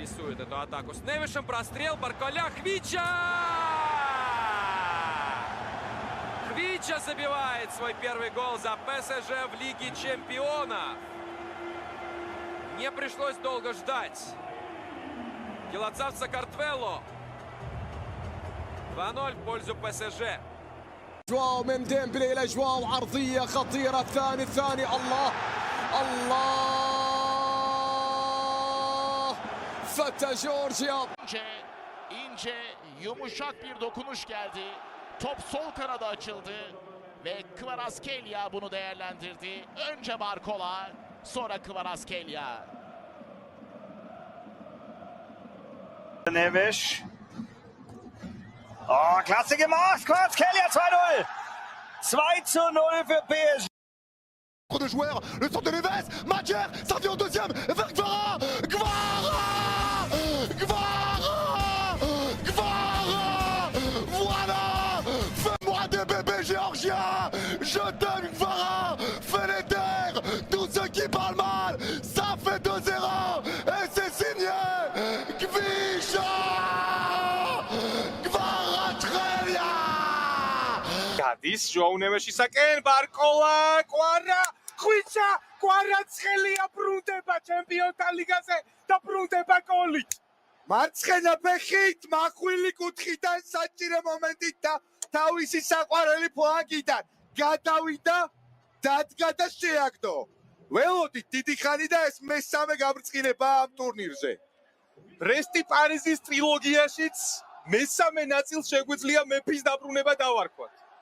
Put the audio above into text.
рисует эту атаку. С Невишем прострел, Барколя, Хвича! Хвича забивает свой первый гол за ПСЖ в Лиге Чемпионов. Не пришлось долго ждать. Килоцавца Картвелло. 2-0 в пользу ПСЖ. جواو من ديمبلي الى جواو عرضيه خطيره الثاني الله فتى جورجيا ince yumuşak bir dokunuş geldi. Top sol kanada açıldı ve Kvaratskhelia bunu değerlendirdi. Önce Barcola, sonra Kvaratskhelia. Neves. Oh, klasse gemacht, Kvaratskhelia 2-0. 2-0 für PSG. de joueurs, le centre de Neves, Madjer, ça vient au deuxième, vers Gvara, voilà, fais-moi des bébés géorgiens, je t'aime Gvara, fais les terres, tous ceux qui parlent mal, ça fait 2-0, et c'est signé, Gvisha, Kvaratskhelia. გადის ჯოუ ნევეშისაკენ ბარკოლა კვარა ხვიჩა კვარაცხელია ბრუნდება ჩემპიონთა ლიგაზე და ბრუნდება გოლით მარცხენა ფეხით მახვილი კუთხიდან საჭირო მომენტით და თავისი საყვარელი ფლანგიდან გადავიდა დადგა და შეაგდო ველოდით დიდი ხანი და ეს მესამე გაბრწყინება ამ ტურნირზე ბრესტი პარიზის ტრილოგიაშიც მესამე ნაწილს შეგვიძლია მეფის დაბრუნება დავარქვათ